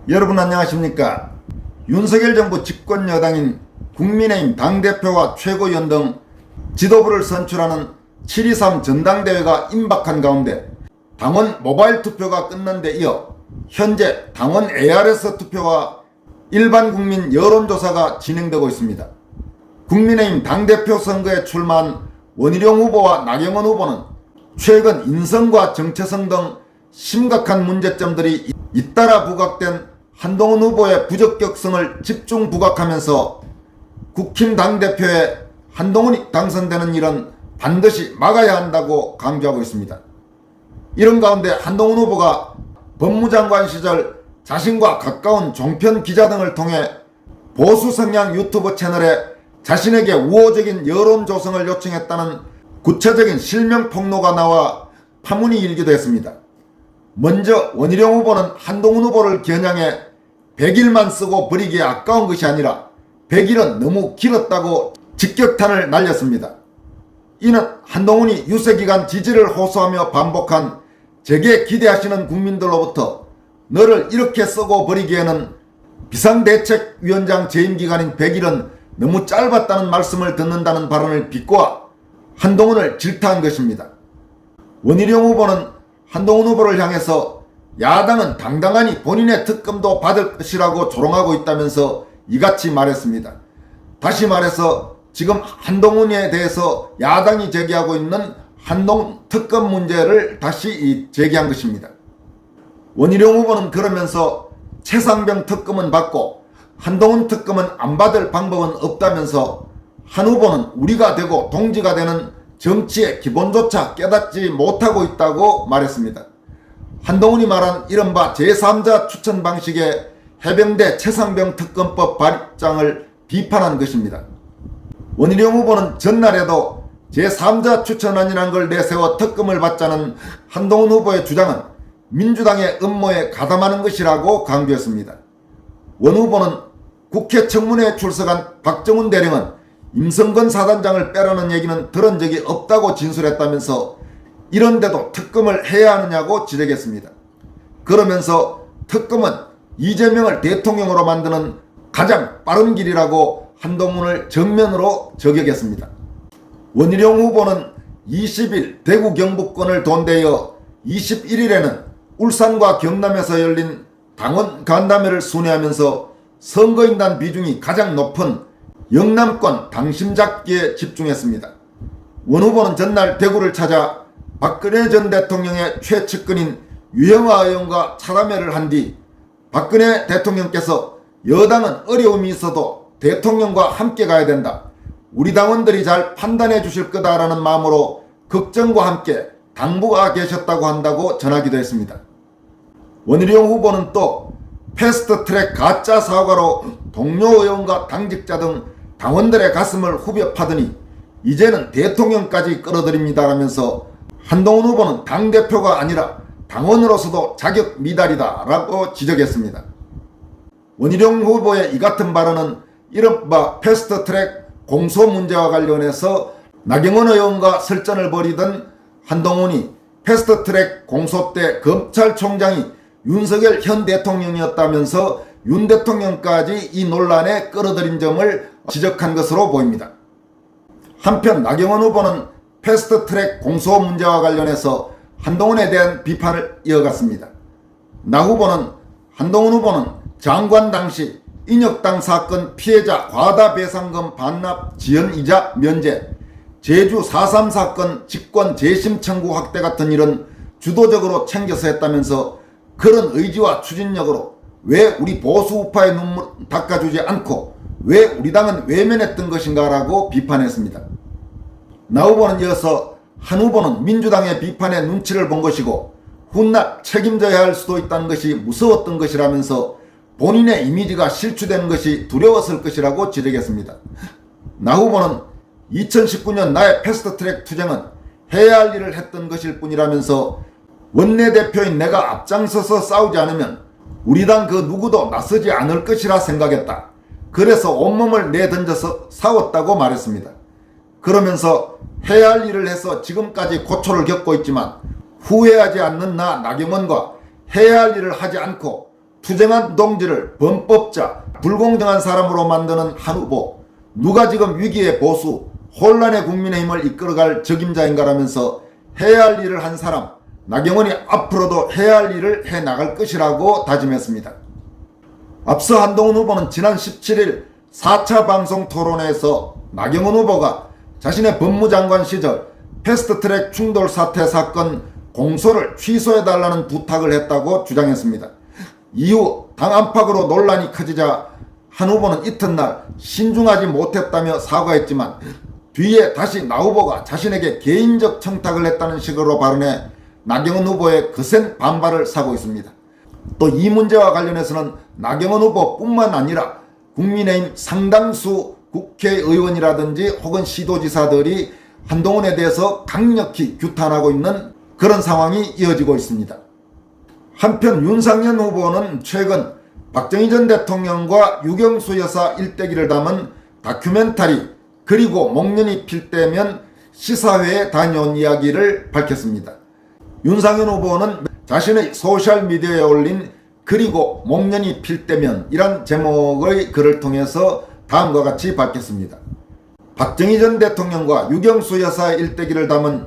여러분 안녕하십니까? 윤석열 정부 집권 여당인 국민의힘 당대표와 최고위원 등 지도부를 선출하는 7.23 전당대회가 임박한 가운데 당원 모바일 투표가 끝난 데 이어 현재 당원 ARS 투표와 일반 국민 여론조사가 진행되고 있습니다. 국민의힘 당대표 선거에 출마한 원희룡 후보와 나경원 후보는 최근 인성과 정체성 등 심각한 문제점들이 잇따라 부각된 한동훈 후보의 부적격성을 집중 부각하면서 국힘 당대표에 한동훈이 당선되는 일은 반드시 막아야 한다고 강조하고 있습니다. 이런 가운데 한동훈 후보가 법무장관 시절 자신과 가까운 종편 기자 등을 통해 보수 성향 유튜브 채널에 자신에게 우호적인 여론 조성을 요청했다는 구체적인 실명 폭로가 나와 파문이 일기도 했습니다. 먼저 원희룡 후보는 한동훈 후보를 겨냥해 100일만 쓰고 버리기에 아까운 것이 아니라 100일은 너무 길었다고 직격탄을 날렸습니다. 이는 한동훈이 유세기간 지지를 호소하며 반복한 제게 기대하시는 국민들로부터 너를 이렇게 쓰고 버리기에는 비상대책위원장 재임기간인 100일은 너무 짧았다는 말씀을 듣는다는 발언을 비꼬아 한동훈을 질타한 것입니다. 원희룡 후보는 한동훈 후보를 향해서 야당은 당당하니 본인의 특검도 받을 것이라고 조롱하고 있다면서 이같이 말했습니다. 다시 말해서 지금 한동훈에 대해서 야당이 제기하고 있는 한동훈 특검 문제를 다시 제기한 것입니다. 원희룡 후보는 그러면서 최상병 특검은 받고 한동훈 특검은 안 받을 방법은 없다면서 한 후보는 우리가 되고 동지가 되는 정치의 기본조차 깨닫지 못하고 있다고 말했습니다. 한동훈이 말한 이른바 제3자 추천 방식의 해병대 최상병 특검법 발의장을 비판한 것입니다. 원희룡 후보는 전날에도 제3자 추천안이라는 걸 내세워 특검을 받자는 한동훈 후보의 주장은 민주당의 음모에 가담하는 것이라고 강조했습니다. 원 후보는 국회 청문회에 출석한 박정훈 대령은 임성근 사단장을 빼라는 얘기는 들은 적이 없다고 진술했다면서 이런데도 특검을 해야 하느냐고 지적했습니다. 그러면서 특검은 이재명을 대통령으로 만드는 가장 빠른 길이라고 한동훈을 정면으로 저격했습니다. 원희룡 후보는 20일 대구 경북권을 돈대어 21일에는 울산과 경남에서 열린 당원 간담회를 순회하면서 선거인단 비중이 가장 높은 영남권 당심 잡기에 집중했습니다. 원 후보는 전날 대구를 찾아 박근혜 전 대통령의 최측근인 유영하 의원과 차담회를 한 뒤 박근혜 대통령께서 여당은 어려움이 있어도 대통령과 함께 가야 된다. 우리 당원들이 잘 판단해 주실 거다라는 마음으로 걱정과 함께 당부가 계셨다고 한다고 전하기도 했습니다. 원희룡 후보는 또 패스트트랙 가짜 사과로 동료 의원과 당직자 등 당원들의 가슴을 후벼 파더니 이제는 대통령까지 끌어들입니다라면서 한동훈 후보는 당대표가 아니라 당원으로서도 자격 미달이다 라고 지적했습니다. 원희룡 후보의 이 같은 발언은 이른바 패스트트랙 공소 문제와 관련해서 나경원 의원과 설전을 벌이던 한동훈이 패스트트랙 공소 때 검찰총장이 윤석열 현 대통령이었다면서 윤 대통령까지 이 논란에 끌어들인 점을 지적한 것으로 보입니다. 한편 나경원 후보는 패스트트랙 공소 문제와 관련해서 한동훈에 대한 비판을 이어갔습니다. 나 후보는 한동훈 후보는 장관 당시 인혁당 사건 피해자 과다배상금 반납 지연이자 면제, 제주 4.3 사건 직권 재심 청구 확대 같은 일은 주도적으로 챙겨서 했다면서 그런 의지와 추진력으로 왜 우리 보수 우파의 눈물 닦아주지 않고 왜 우리 당은 외면했던 것인가 라고 비판했습니다. 나 후보는 이어서 한 후보는 민주당의 비판에 눈치를 본 것이고 훗날 책임져야 할 수도 있다는 것이 무서웠던 것이라면서 본인의 이미지가 실추되는 것이 두려웠을 것이라고 지적했습니다. 나 후보는 2019년 나의 패스트트랙 투쟁은 해야 할 일을 했던 것일 뿐이라면서 원내대표인 내가 앞장서서 싸우지 않으면 우리 당 그 누구도 나서지 않을 것이라 생각했다. 그래서 온몸을 내던져서 싸웠다고 말했습니다. 그러면서 해야 할 일을 해서 지금까지 고초를 겪고 있지만 후회하지 않는 나 나경원과 해야 할 일을 하지 않고 투쟁한 동지를 범법자, 불공정한 사람으로 만드는 한 후보, 누가 지금 위기의 보수, 혼란의 국민의힘을 이끌어갈 적임자인가라면서 해야 할 일을 한 사람, 나경원이 앞으로도 해야 할 일을 해나갈 것이라고 다짐했습니다. 앞서 한동훈 후보는 지난 17일 4차 방송 토론회에서 나경원 후보가 자신의 법무장관 시절 패스트트랙 충돌 사태 사건 공소를 취소해달라는 부탁을 했다고 주장했습니다. 이후 당 안팎으로 논란이 커지자 한 후보는 이튿날 신중하지 못했다며 사과했지만 뒤에 다시 나 후보가 자신에게 개인적 청탁을 했다는 식으로 발언해 나경원 후보의 거센 반발을 사고 있습니다. 또 이 문제와 관련해서는 나경원 후보뿐만 아니라 국민의힘 상당수 국회의원이라든지 혹은 시도지사들이 한동훈에 대해서 강력히 규탄하고 있는 그런 상황이 이어지고 있습니다. 한편 윤상현 후보는 최근 박정희 전 대통령과 유경수 여사 일대기를 담은 다큐멘터리 그리고 목련이 필 때면 시사회에 다녀온 이야기를 밝혔습니다. 윤상현 후보는 자신의 소셜미디어에 올린 그리고 목련이 필 때면 이란 제목의 글을 통해서 다음과 같이 밝혔습니다. 박정희 전 대통령과 유경수 여사의 일대기를 담은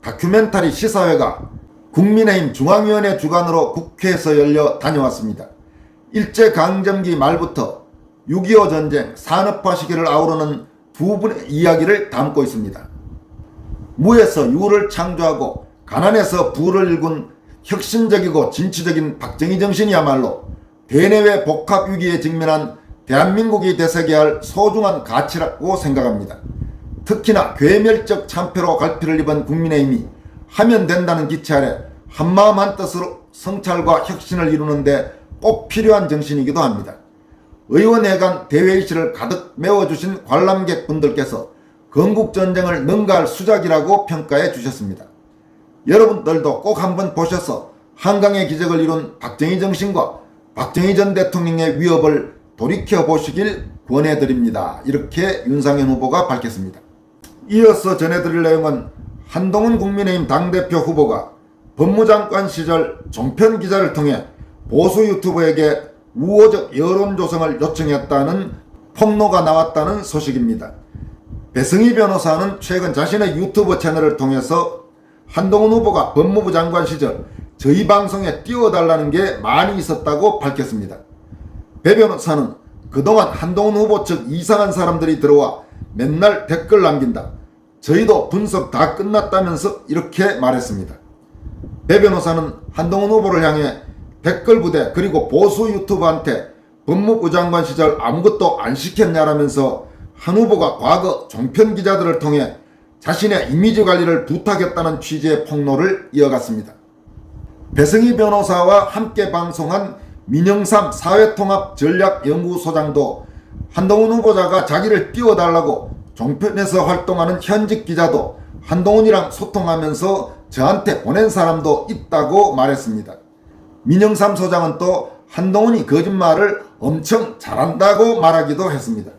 다큐멘터리 시사회가 국민의힘 중앙위원회 주관으로 국회에서 열려 다녀왔습니다. 일제강점기 말부터 6.25 전쟁 산업화 시기를 아우르는 두 분의 이야기를 담고 있습니다. 무에서 유를 창조하고 가난에서 부를 일군 혁신적이고 진취적인 박정희 정신이야말로 대내외 복합 위기에 직면한 대한민국이 되새겨야 할 소중한 가치라고 생각합니다. 특히나 괴멸적 참패로 갈피를 입은 국민의힘이 하면 된다는 기치 아래 한마음 한뜻으로 성찰과 혁신을 이루는데 꼭 필요한 정신이기도 합니다. 의원회관 대회의실을 가득 메워주신 관람객분들께서 건국전쟁을 능가할 수작이라고 평가해 주셨습니다. 여러분들도 꼭 한번 보셔서 한강의 기적을 이룬 박정희 정신과 박정희 전 대통령의 위협을 돌이켜보시길 권해드립니다. 이렇게 윤상현 후보가 밝혔습니다. 이어서 전해드릴 내용은 한동훈 국민의힘 당대표 후보가 법무장관 시절 종편 기자를 통해 보수 유튜버에게 우호적 여론 조성을 요청했다는 폭로가 나왔다는 소식입니다. 배승희 변호사는 최근 자신의 유튜브 채널을 통해서 한동훈 후보가 법무부 장관 시절 저희 방송에 띄워달라는 게 많이 있었다고 밝혔습니다. 배 변호사는 그동안 한동훈 후보 측 이상한 사람들이 들어와 맨날 댓글 남긴다. 저희도 분석 다 끝났다면서 이렇게 말했습니다. 배 변호사는 한동훈 후보를 향해 댓글 부대 그리고 보수 유튜버한테 법무부 장관 시절 아무것도 안 시켰냐라면서 한 후보가 과거 종편 기자들을 통해 자신의 이미지 관리를 부탁했다는 취지의 폭로를 이어갔습니다. 배승희 변호사와 함께 방송한 민영삼 사회통합전략연구소장도 한동훈 후보자가 자기를 띄워달라고 종편에서 활동하는 현직 기자도 한동훈이랑 소통하면서 저한테 보낸 사람도 있다고 말했습니다. 민영삼 소장은 또 한동훈이 거짓말을 엄청 잘한다고 말하기도 했습니다.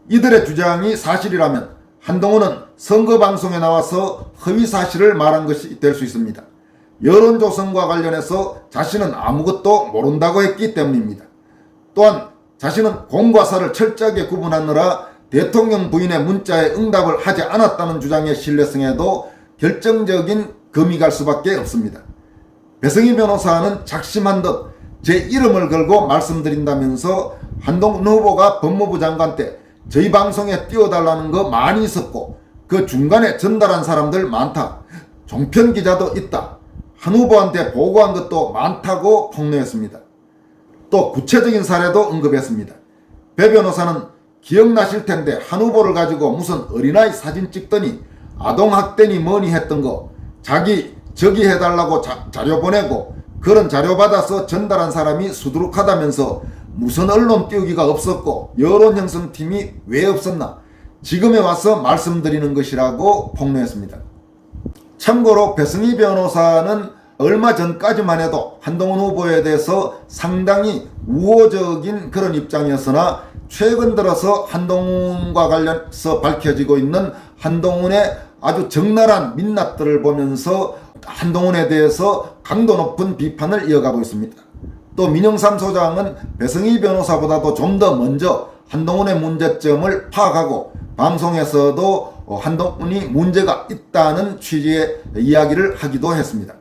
이들의 주장이 사실이라면 한동훈은 선거방송에 나와서 허위사실을 말한 것이 될 수 있습니다. 여론조성과 관련해서 자신은 아무것도 모른다고 했기 때문입니다. 또한 자신은 공과 사를 철저하게 구분하느라 대통령 부인의 문자에 응답을 하지 않았다는 주장의 신뢰성에도 결정적인 금이 갈 수밖에 없습니다. 배승희 변호사는 작심한 듯 제 이름을 걸고 말씀드린다면서 한동훈 후보가 법무부 장관 때 저희 방송에 띄워달라는 거 많이 있었고 그 중간에 전달한 사람들 많다. 종편 기자도 있다. 한 후보한테 보고한 것도 많다고 폭로했습니다. 또 구체적인 사례도 언급했습니다. 배 변호사는 기억나실 텐데 한 후보를 가지고 무슨 어린아이 사진 찍더니 아동학대니 뭐니 했던 거 자기 저기 해달라고 자료 보내고 그런 자료 받아서 전달한 사람이 수두룩하다면서 무슨 언론 띄우기가 없었고 여론형성팀이 왜 없었나 지금에 와서 말씀드리는 것이라고 폭로했습니다. 참고로 배승희 변호사는 얼마 전까지만 해도 한동훈 후보에 대해서 상당히 우호적인 그런 입장이었으나 최근 들어서 한동훈과 관련해서 밝혀지고 있는 한동훈의 아주 적나라한 민낯들을 보면서 한동훈에 대해서 강도 높은 비판을 이어가고 있습니다. 또 민영삼 소장은 배성희 변호사보다도 좀 더 먼저 한동훈의 문제점을 파악하고 방송에서도 한동훈이 문제가 있다는 취지의 이야기를 하기도 했습니다.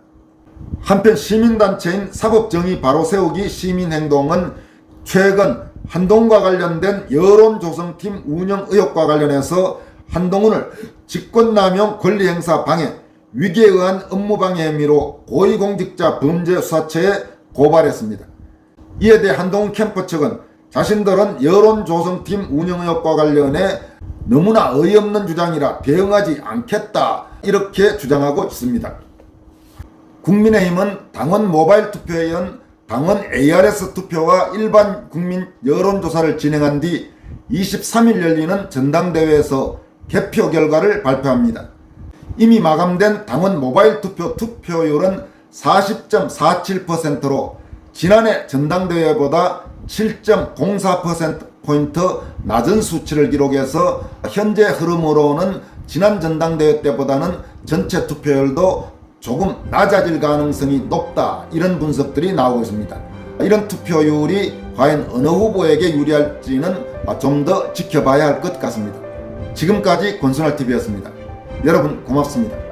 한편 시민단체인 사법정의 바로세우기 시민행동은 최근 한동훈과 관련된 여론조성팀 운영 의혹과 관련해서 한동훈을 직권남용 권리행사 방해, 위기에 의한 업무방해 혐의로 고위공직자 범죄수사처에 고발했습니다. 이에 대해 한동훈 캠프 측은 자신들은 여론조성팀 운영 의혹과 관련해 너무나 어이없는 주장이라 대응하지 않겠다 이렇게 주장하고 있습니다. 국민의힘은 당원 모바일 투표에 이은 당원 ARS 투표와 일반 국민 여론조사를 진행한 뒤 23일 열리는 전당대회에서 개표 결과를 발표합니다. 이미 마감된 당원 모바일 투표 투표율은 40.47%로 지난해 전당대회보다 7.04%포인트 낮은 수치를 기록해서 현재 흐름으로는 지난 전당대회 때보다는 전체 투표율도 조금 낮아질 가능성이 높다, 이런 분석들이 나오고 있습니다. 이런 투표율이 과연 어느 후보에게 유리할지는 좀 더 지켜봐야 할 것 같습니다. 지금까지 권순할TV였습니다. 여러분 고맙습니다.